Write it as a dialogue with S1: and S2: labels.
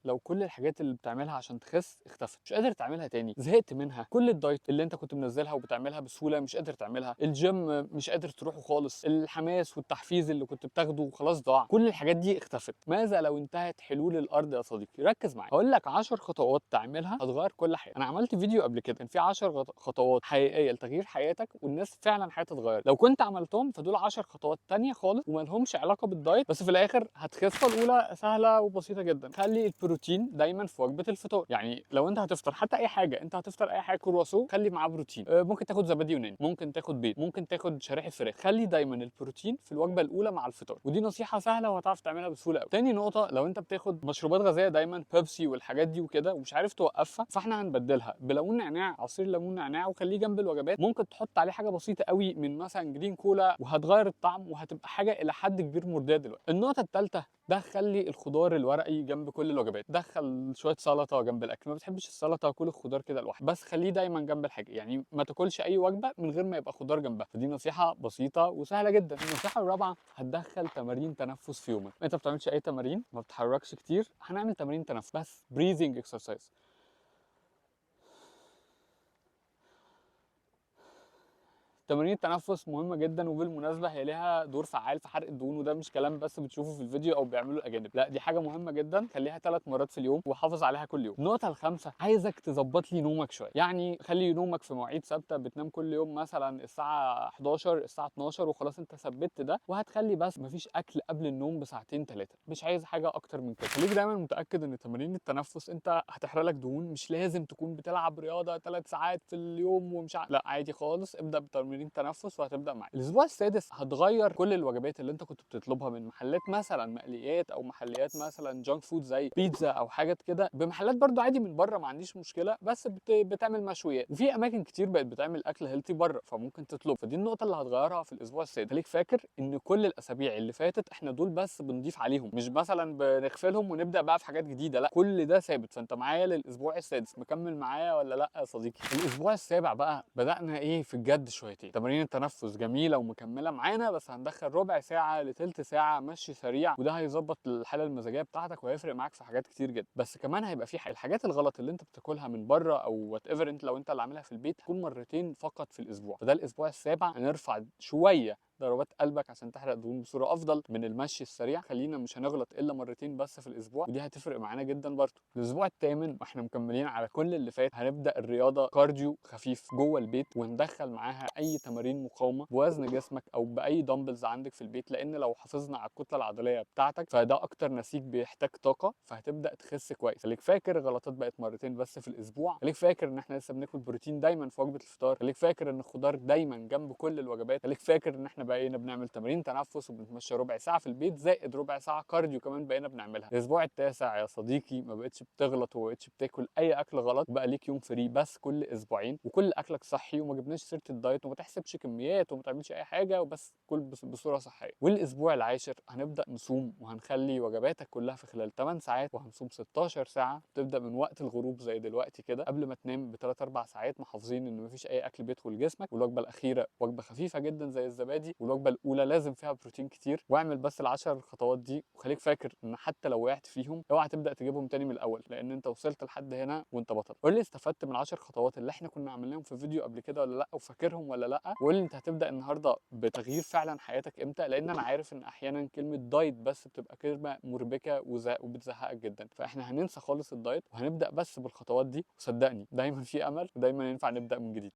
S1: لو كل الحاجات اللي بتعملها عشان تخس اختفت، مش قادر تعملها تاني، زهقت منها، كل الدايت اللي انت كنت منزلها وبتعملها بسهوله مش قادر تعملها، الجيم مش قادر تروحه خالص، الحماس والتحفيز اللي كنت بتاخده خلاص ضاع، كل الحاجات دي اختفت. ماذا لو انتهت حلول الارض يا صديقي؟ ركز معايا، هقول لك 10 خطوات تعملها هتغير كل حاجه. انا عملت فيديو قبل كده كان في 10 خطوات حقيقيه لتغيير حياتك، والناس فعلا حياتها اتغيرت. لو كنت عملتهم فدول 10 خطوات تانية خالص وما لهمش علاقه بالدايت، بس في الاخر هتخس. الاولى سهله وبسيطه جدا، خلي البروتين دايما في وجبه الفطار. يعني لو انت هتفطر حتى اي حاجه، انت هتفطر اي حاجه كرواسون، خلي معاه بروتين. ممكن تاخد زبادي يوناني، ممكن تاخد بيض، ممكن تاخد شريحه فراخ، خلي دايما البروتين في الوجبه الاولى مع الفطار. ودي نصيحه سهله وهتعرف تعملها بسهوله قوي. تاني نقطه، لو انت بتاخد مشروبات غازيه دايما بيبسي والحاجات دي وكده ومش عارف توقفها، فاحنا هنبدلها بليمون نعناع، عصير ليمون نعناع، وخليه جنب الوجبات. ممكن تحط عليه حاجه بسيطه قوي من مثلا جرين كولا وهتغير الطعم وهتبقى حاجه الى حد كبير مرضيه دلوقتي. النقطه الثالثه، دخل لي الخضار الورقي جنب كل الوجبات، دخل شويه سلطه جنب الاكل. ما بتحبش السلطه، كل الخضار كده لوحده، بس خليه دايما جنب الحاجه. يعني ما تاكلش اي وجبه من غير ما يبقى خضار جنبها. فدي نصيحه بسيطه وسهله جدا. النصيحه الرابعه، هتدخل تمارين تنفس في يومك. انت ما بتعملش اي تمارين، ما بتتحركش كتير، هنعمل تمارين تنفس بس، بريزنج اكسرسايز. تمارين التنفس مهمه جدا، وبالمناسبه هي ليها دور فعال في حرق الدهون، وده مش كلام بس بتشوفه في الفيديو او بيعملوا الاجانب، لا دي حاجه مهمه جدا. خليها 3 مرات في اليوم وحافظ عليها كل يوم. النقطه الخامسه، عايزك تظبط لي نومك شويه. يعني خلي نومك في مواعيد ثابته، بتنام كل يوم مثلا الساعه 11 الساعه 12 وخلاص، انت ثبت ده. وهتخلي بس مفيش اكل قبل النوم بساعتين 3، مش عايز حاجه اكتر من كده. خليك دايما متاكد ان تمارين التنفس انت هتحرق لك دهون. مش لازم تكون بتلعب رياضه 3 ساعات في اليوم لا عادي خالص، ابدا بتمارين تنفس وهتبدا معاك. الاسبوع السادس، هتغير كل الوجبات اللي انت كنت بتطلبها من محلات مثلا مقليات، او محلات مثلا جانك فود زي بيتزا او حاجات كده، بمحلات برضو عادي من بره ما عنديش مشكله، بس بتعمل مشويات. وفي اماكن كتير بقت بتعمل اكل هيلثي بره، فممكن تطلب. فدي النقطه اللي هتغيرها في الاسبوع السادس. خليك فاكر ان كل الاسابيع اللي فاتت احنا دول بس بنضيف عليهم، مش مثلا بنغفلهم ونبدا بقى في حاجات جديده، لا كل ده ثابت. فانت معايا للاسبوع السادس، مكمل معايا ولا لا يا صديقي؟ الاسبوع السابع بقى بدانا ايه في الجد شويتين. تمارين التنفس جميله ومكمله معانا، بس هندخل ربع ساعه لتلت ساعه مشي سريع، وده هيظبط الحاله المزاجيه بتاعتك وهيفرق معاك في حاجات كتير جدا. بس كمان هيبقى في الحاجات الغلط اللي انت بتاكلها من بره او وات ايفر، انت لو انت اللي عاملها في البيت، تكون مرتين فقط في الاسبوع. فده الاسبوع السابع هنرفع شويه ضربات قلبك عشان تحرق دهون بصوره افضل من المشي السريع. خلينا مش هنغلط الا مرتين بس في الاسبوع، ودي هتفرق معانا جدا برضه. الاسبوع الثامن واحنا مكملين على كل اللي فات، هنبدا الرياضه كارديو خفيف جوه البيت، وندخل معاها اي تمارين مقاومه بوزن جسمك او باي دمبلز عندك في البيت. لان لو حافظنا على الكتله العضليه بتاعتك، فده اكتر نسيج بيحتاج طاقه، فهتبدا تخس كويس. خليك فاكر غلطات بقت مرتين بس في الاسبوع. خليك فاكر ان احنا لسه بناكل بروتين دايما في وجبه الفطار. خليك فاكر ان الخضار دايما جنب كل الوجبات. خليك فاكر ان احنا بقينا بنعمل تمارين تنفس وبنتمشى ربع ساعه في البيت، زائد ربع ساعه كارديو كمان بقينا بنعملها. الاسبوع التاسع يا صديقي، ما بقتش بتغلط وما بقتش بتاكل اي اكل غلط، بقى ليك يوم فري بس كل اسبوعين، وكل اكلك صحي، وما جبناش سيره الدايت، وما تحسبش كميات وما تعملش اي حاجه، وبس كل بصوره صحيه. والاسبوع العاشر هنبدا نصوم، وهنخلي وجباتك كلها في خلال 8 ساعات، وهنصوم 16 ساعه. تبدا من وقت الغروب زي دلوقتي كده، قبل ما تنام ب3 4 ساعات، محافظين ان مفيش اي اكل بيدخل جسمك. والوجبه الاخيره وجبه خفيفه جدا زي الزبادي، والوجبه الاولى لازم فيها بروتين كتير. واعمل بس ال10 خطوات دي، وخليك فاكر ان حتى لو وقعت فيهم اوعى تبدا تجيبهم تاني من الاول، لان انت وصلت لحد هنا وانت بطل. قول لي استفدت من ال10 خطوات اللي احنا كنا عملناهم في فيديو قبل كده ولا لا، وفاكرهم ولا لا. وقول لي انت هتبدا النهارده بتغيير فعلا حياتك امتى، لان انا عارف ان احيانا كلمه دايت بس بتبقى كلمه مربكه وبتزهقك جدا. فاحنا هننسى خالص الدايت وهنبدا بس بالخطوات دي، وصدقني دايما في امل، ودايما ينفع نبدا من جديد.